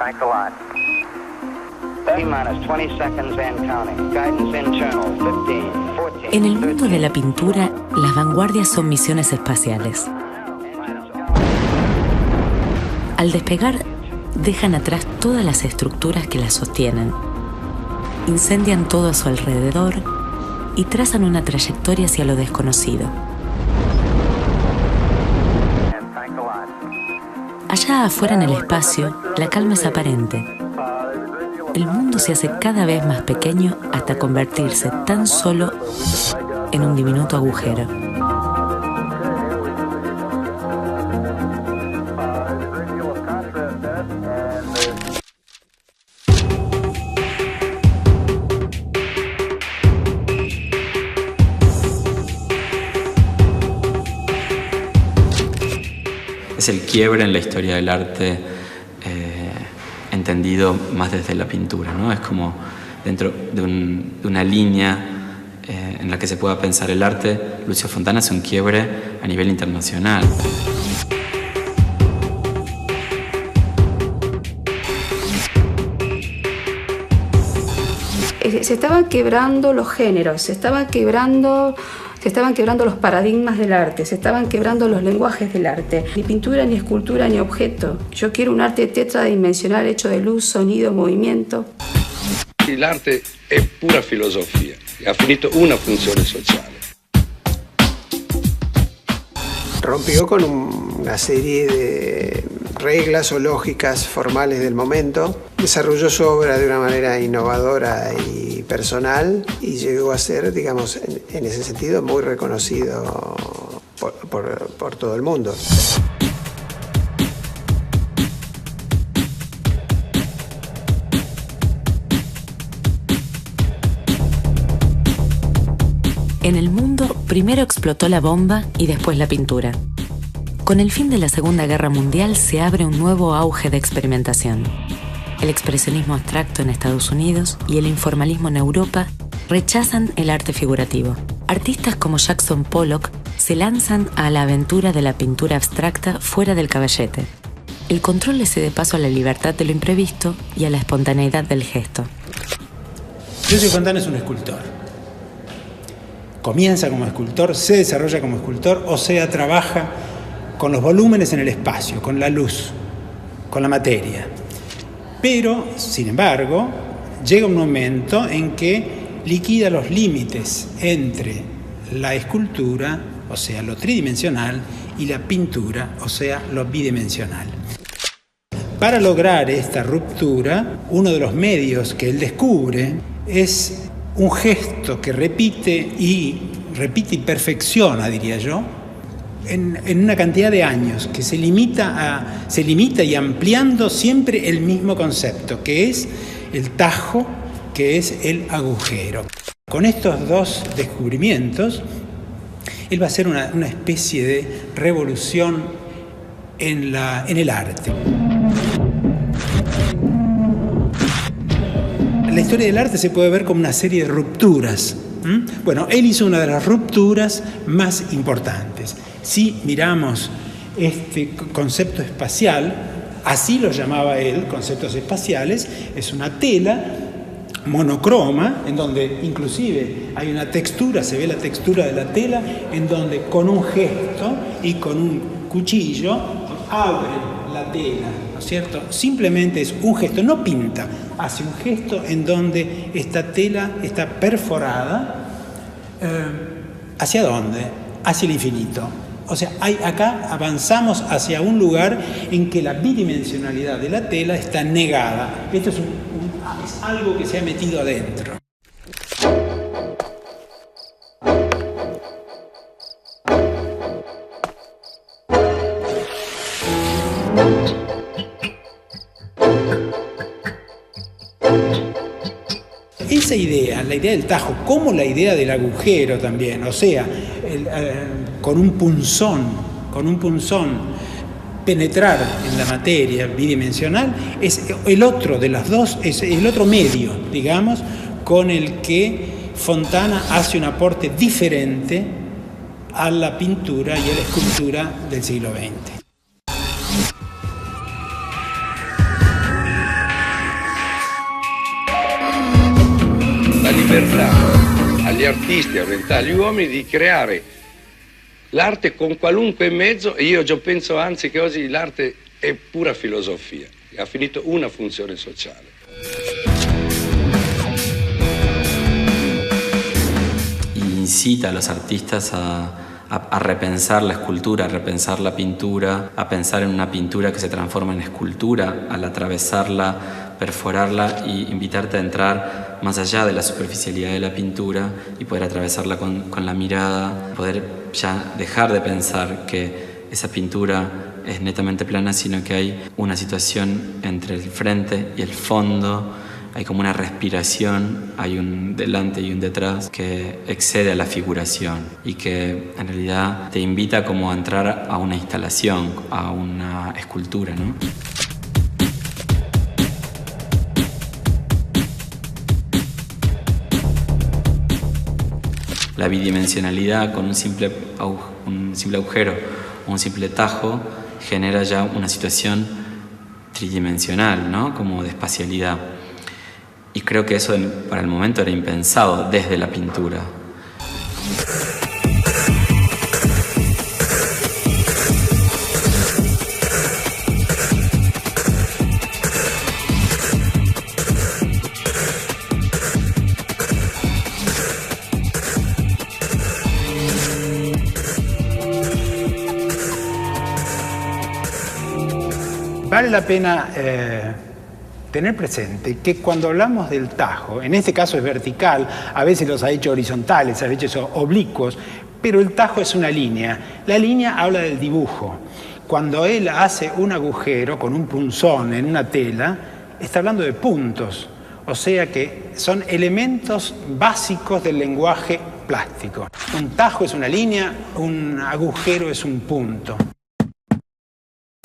Thanks a lot. T-minus 20 seconds and counting. Guidance internal, 15, 14. En el mundo de la pintura, las vanguardias son misiones espaciales. Al despegar, dejan atrás todas las estructuras que las sostienen. Incendian todo a su alrededor y trazan una trayectoria hacia lo desconocido. Allá afuera en el espacio, la calma es aparente. El mundo se hace cada vez más pequeño hasta convertirse tan solo en un diminuto agujero. Es el quiebre en la historia del arte entendido más desde la pintura, ¿no? Es como dentro de una línea en la que se pueda pensar el arte. Lucio Fontana hace un quiebre a nivel internacional. Se estaban quebrando los géneros, se estaban quebrando los paradigmas del arte, se estaban quebrando los lenguajes del arte. Ni pintura, ni escultura, ni objeto. Yo quiero un arte tetradimensional hecho de luz, sonido, movimiento. L'arte è pura filosofia, ha finito una funzione sociale. Rompió con una serie de reglas o lógicas formales del momento, desarrolló su obra de una manera innovadora y personal y llegó a ser, digamos, en ese sentido muy reconocido por todo el mundo. En el mundo, primero explotó la bomba y después la pintura. Con el fin de la Segunda Guerra Mundial se abre un nuevo auge de experimentación. El expresionismo abstracto en Estados Unidos y el informalismo en Europa rechazan el arte figurativo. Artistas como Jackson Pollock se lanzan a la aventura de la pintura abstracta fuera del caballete. El control le cede paso a la libertad de lo imprevisto y a la espontaneidad del gesto. Lucio Fontana es un escultor. Comienza como escultor, se desarrolla como escultor, o sea, trabaja con los volúmenes en el espacio, con la luz, con la materia. Pero, sin embargo, llega un momento en que liquida los límites entre la escultura, o sea, lo tridimensional, y la pintura, o sea, lo bidimensional. Para lograr esta ruptura, uno de los medios que él descubre es un gesto que repite y perfecciona, diría yo, en una cantidad de años, que se limita y ampliando siempre el mismo concepto, que es el tajo, que es el agujero. Con estos dos descubrimientos, él va a hacer una especie de revolución en el arte. La historia del arte se puede ver como una serie de rupturas. Bueno, él hizo una de las rupturas más importantes. Si miramos este concepto espacial, así lo llamaba él, conceptos espaciales, es una tela monocroma, en donde inclusive hay una textura, se ve la textura de la tela, en donde con un gesto y con un cuchillo abre la tela, ¿no es cierto? Simplemente es un gesto, no pinta, hace un gesto en donde esta tela está perforada. ¿Hacia dónde? Hacia el infinito. O sea, acá avanzamos hacia un lugar en que la bidimensionalidad de la tela está negada. Esto es algo que se ha metido adentro. Esa idea, la idea del tajo, como la idea del agujero también, o sea, con un punzón penetrar en la materia bidimensional, es el otro de las dos, es el otro medio, digamos, con el que Fontana hace un aporte diferente a la pintura y a la escultura del siglo XX. libertà agli artisti, in realtà agli uomini, di creare l'arte con qualunque mezzo, e io già penso anzi che oggi l'arte è pura filosofia, ha finito una funzione sociale. Incita a los artistas a repensar la escultura, a repensar la pintura, a pensar en una pintura que se transforma en escultura al atravesarla, perforarla y invitarte a entrar más allá de la superficialidad de la pintura y poder atravesarla con la mirada, poder ya dejar de pensar que esa pintura es netamente plana, sino que hay una situación entre el frente y el fondo. Hay como una respiración, hay un delante y un detrás que excede a la figuración y que en realidad te invita como a entrar a una instalación, a una escultura, ¿no? La bidimensionalidad con un simple agujero o un simple tajo genera ya una situación tridimensional, ¿no? Como de espacialidad. Y creo que eso para el momento era impensado desde la pintura. Vale la pena tener presente que cuando hablamos del tajo, en este caso es vertical, a veces los ha hecho horizontales, a veces oblicuos, pero el tajo es una línea. La línea habla del dibujo. Cuando él hace un agujero con un punzón en una tela, está hablando de puntos, o sea que son elementos básicos del lenguaje plástico. Un tajo es una línea, un agujero es un punto.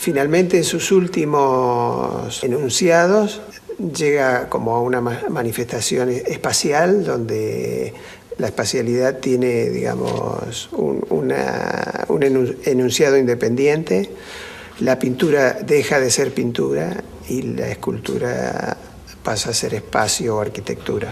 Finalmente, en sus últimos enunciados, llega como a una manifestación espacial donde la espacialidad tiene, digamos, un enunciado independiente. La pintura deja de ser pintura y la escultura pasa a ser espacio o arquitectura.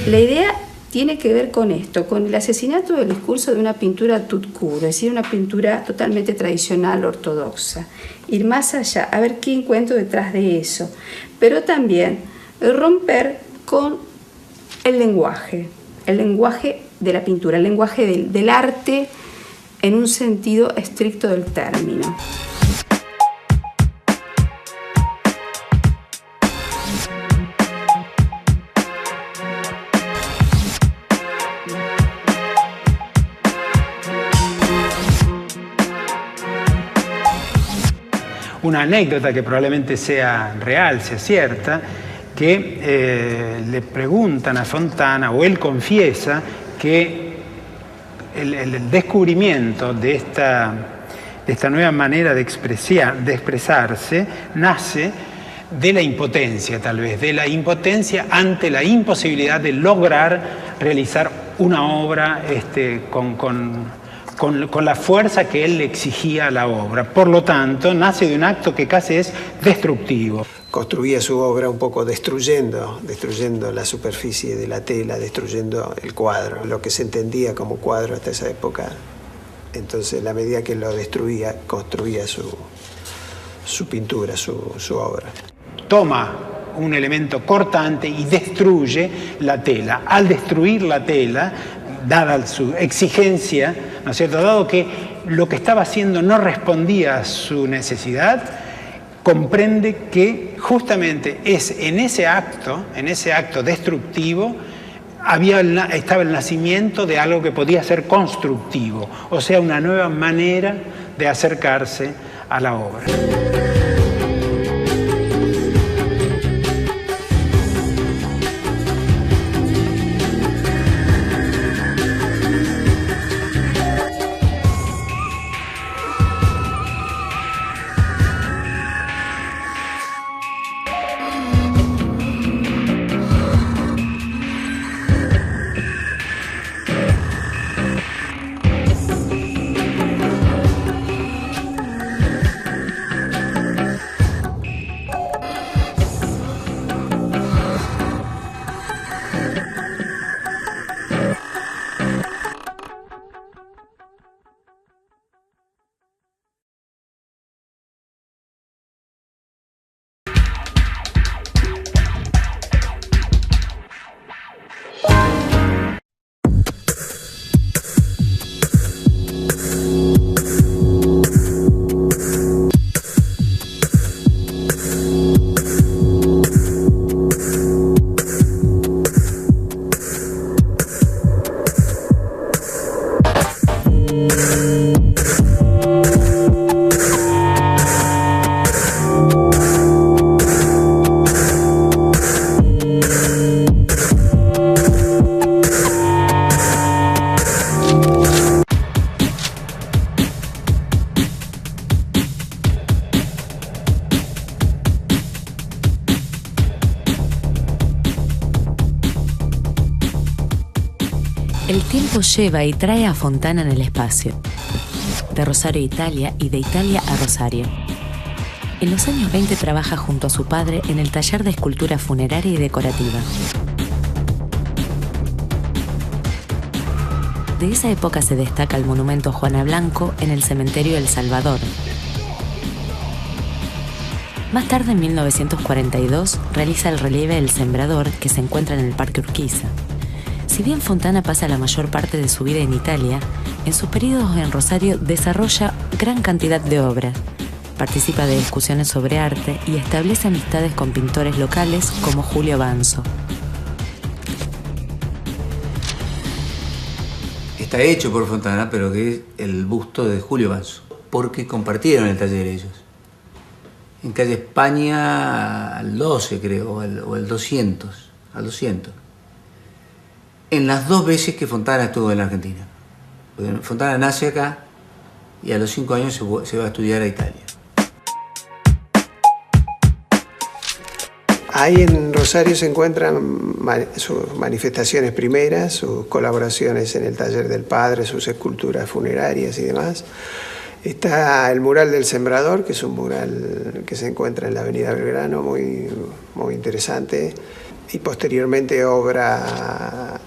La idea tiene que ver con esto, con el asesinato del discurso de una pintura tout court, es decir, una pintura totalmente tradicional, ortodoxa. Ir más allá, a ver qué encuentro detrás de eso. Pero también romper con el lenguaje de la pintura, el lenguaje del arte en un sentido estricto del término. Una anécdota que probablemente sea real, sea cierta, que le preguntan a Fontana, o él confiesa que el descubrimiento de esta nueva manera de expresarse nace de la impotencia, tal vez, de la impotencia ante la imposibilidad de lograr realizar una obra con la fuerza que él le exigía a la obra. Por lo tanto, nace de un acto que casi es destructivo. Construía su obra un poco destruyendo la superficie de la tela, destruyendo el cuadro, lo que se entendía como cuadro hasta esa época. Entonces, a la medida que lo destruía, construía su pintura, su obra. Toma un elemento cortante y destruye la tela. Al destruir la tela, dada su exigencia, ¿no es cierto?, dado que lo que estaba haciendo no respondía a su necesidad, comprende que justamente es en ese acto destructivo, estaba el nacimiento de algo que podía ser constructivo, o sea, una nueva manera de acercarse a la obra. El tiempo lleva y trae a Fontana en el espacio, de Rosario a Italia y de Italia a Rosario. En los años 20 trabaja junto a su padre en el taller de escultura funeraria y decorativa. De esa época se destaca el monumento Juana Blanco en el cementerio El Salvador. Más tarde, en 1942, realiza el relieve El Sembrador, que se encuentra en el Parque Urquiza. Si bien Fontana pasa la mayor parte de su vida en Italia, en sus periodos en Rosario desarrolla gran cantidad de obras. Participa de discusiones sobre arte y establece amistades con pintores locales como Julio Banzo. Está hecho por Fontana, pero que es el busto de Julio Banzo, porque compartieron el taller ellos. En calle España al 12, creo, o al 200, al 200. En las dos veces que Fontana estuvo en la Argentina. Porque Fontana nace acá y a los 5 años se va a estudiar a Italia. Ahí en Rosario se encuentran sus manifestaciones primeras, sus colaboraciones en el taller del padre, sus esculturas funerarias y demás. Está el mural del Sembrador, que es un mural que se encuentra en la avenida Belgrano, muy interesante. Y posteriormente obra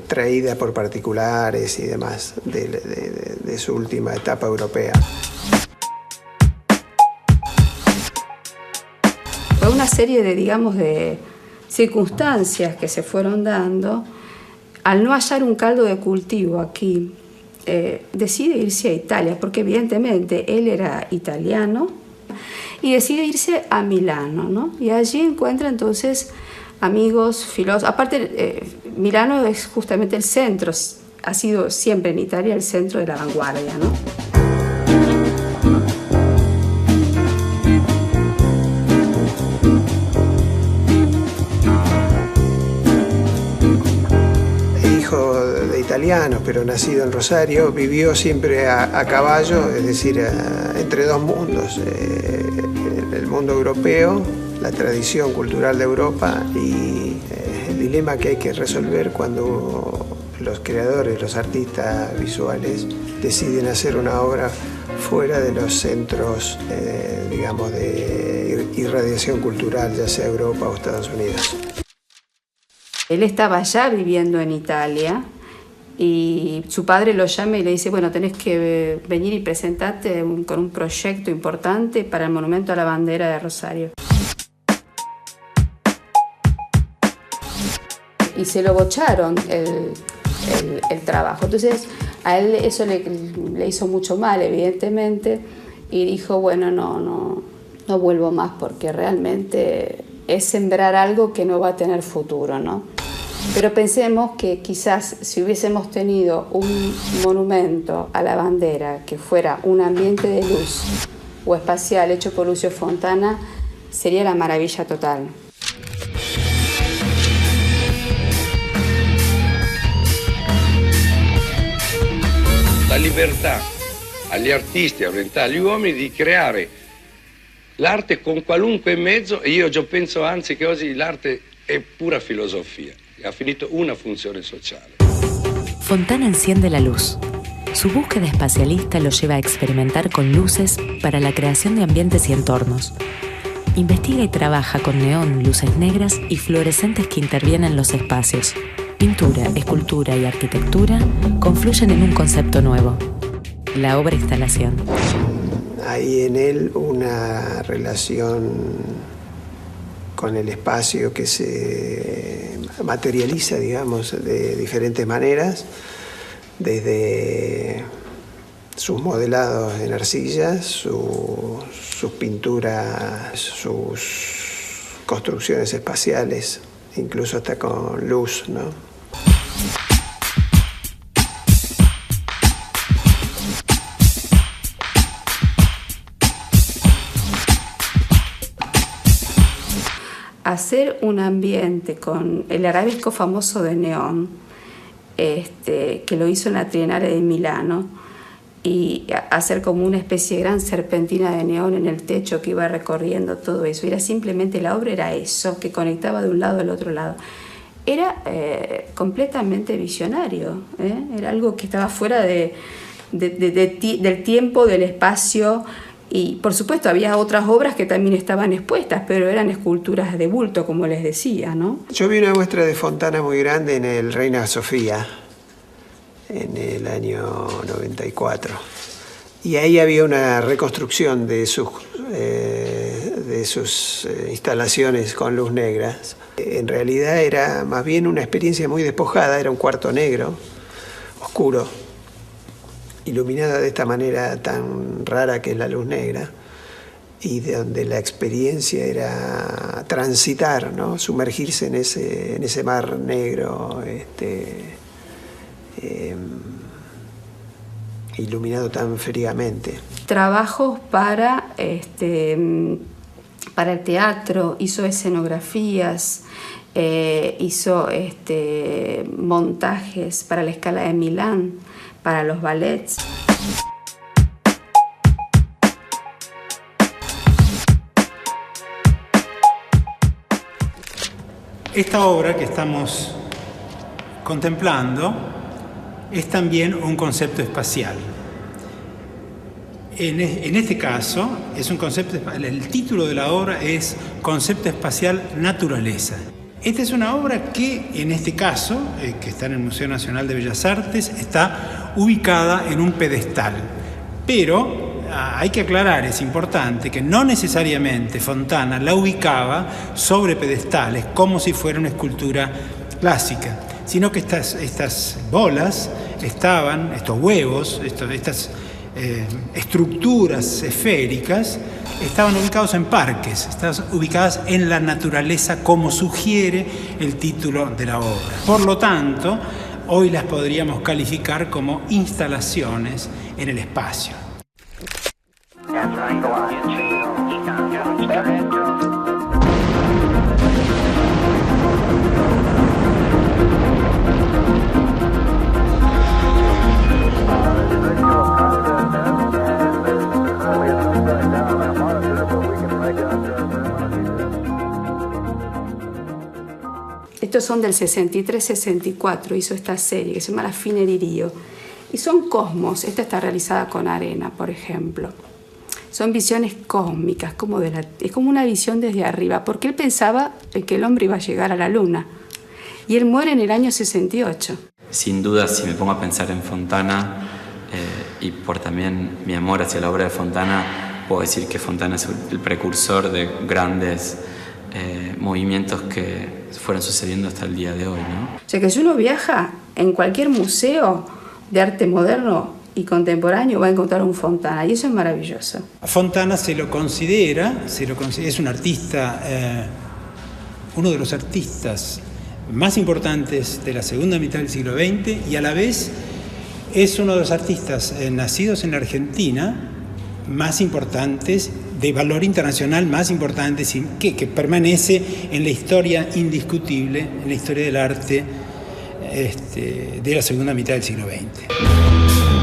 traída por particulares y demás de su última etapa europea. Fue una serie de circunstancias que se fueron dando. Al no hallar un caldo de cultivo aquí, decide irse a Italia, porque evidentemente él era italiano, y decide irse a Milano, ¿no? Y allí encuentra entonces amigos, filósofos. Aparte, Milano es justamente el centro, ha sido siempre en Italia el centro de la vanguardia, ¿no? Italianos, pero nacido en Rosario, vivió siempre a caballo, es decir, entre dos mundos, el mundo europeo, la tradición cultural de Europa y el dilema que hay que resolver cuando los creadores, los artistas visuales deciden hacer una obra fuera de los centros, digamos, de irradiación cultural, ya sea Europa o Estados Unidos. Él estaba ya viviendo en Italia y su padre lo llama y le dice, bueno, tenés que venir y presentarte con un proyecto importante para el Monumento a la Bandera de Rosario. Y se lo bocharon el trabajo. Entonces a él eso le hizo mucho mal, evidentemente, y dijo, bueno, no vuelvo más porque realmente es sembrar algo que no va a tener futuro, ¿no? Pero pensemos que quizás si hubiésemos tenido un monumento a la bandera que fuera un ambiente de luz o espacial hecho por Lucio Fontana, sería la maravilla total. La libertà agli artisti, in realtà agli uomini, di creare l'arte con qualunque mezzo, e io penso anzi che oggi l'arte è pura filosofia. Ha finito una funzione sociale. Fontana enciende la luz. Su búsqueda espacialista lo lleva a experimentar con luces para la creación de ambientes y entornos. Investiga y trabaja con neón, luces negras y fluorescentes que intervienen en los espacios. Pintura, escultura y arquitectura confluyen en un concepto nuevo: la obra instalación. Hay en él una relación con el espacio que se materializa, digamos, de diferentes maneras, desde sus modelados en arcilla, sus pinturas, sus construcciones espaciales, incluso hasta con luz, ¿no? Hacer un ambiente con el arabesco famoso de neón, que lo hizo en la Triennale de Milano, y hacer como una especie de gran serpentina de neón en el techo que iba recorriendo todo eso. Era simplemente, la obra era eso, que conectaba de un lado al otro lado. era completamente visionario, era algo que estaba fuera del tiempo, del espacio, y por supuesto había otras obras que también estaban expuestas, pero eran esculturas de bulto, como les decía, ¿no? Yo vi una muestra de Fontana muy grande en el Reina Sofía en el año 94, y ahí había una reconstrucción de sus instalaciones con luz negra. En realidad era más bien una experiencia muy despojada, era un cuarto negro, oscuro, iluminada de esta manera tan rara que es la luz negra, y de donde la experiencia era transitar, ¿no? Sumergirse en ese mar negro, iluminado tan fríamente. Trabajos para el teatro, hizo escenografías, hizo montajes para la Scala de Milán, para los ballets. Esta obra que estamos contemplando es también un concepto espacial. En este caso, es un concepto, el título de la obra es Concepto Espacial Naturaleza. Esta es una obra que, en este caso, que está en el Museo Nacional de Bellas Artes, está ubicada en un pedestal. Pero hay que aclarar, es importante, que no necesariamente Fontana la ubicaba sobre pedestales como si fuera una escultura clásica, sino que estas bolas estaban, estos huevos, estas estructuras esféricas, estaban ubicados en parques, estaban ubicadas en la naturaleza, como sugiere el título de la obra. Por lo tanto, hoy las podríamos calificar como instalaciones en el espacio. Estos son del 63-64, hizo esta serie que se llama La Fine di Dio. Y son cosmos, esta está realizada con arena, por ejemplo. Son visiones cósmicas, es como una visión desde arriba, porque él pensaba que el hombre iba a llegar a la luna. Y él muere en el año 68. Sin duda, si me pongo a pensar en Fontana, y por también mi amor hacia la obra de Fontana, puedo decir que Fontana es el precursor de grandes movimientos que fueron sucediendo hasta el día de hoy, ¿no? O sea que si uno viaja en cualquier museo de arte moderno y contemporáneo va a encontrar un Fontana, y eso es maravilloso. Fontana se lo considera, es un artista, uno de los artistas más importantes de la segunda mitad del siglo XX, y a la vez es uno de los artistas nacidos en la Argentina más importantes, de valor internacional más importantes, que permanece en la historia indiscutible, en la historia del arte de la segunda mitad del siglo XX.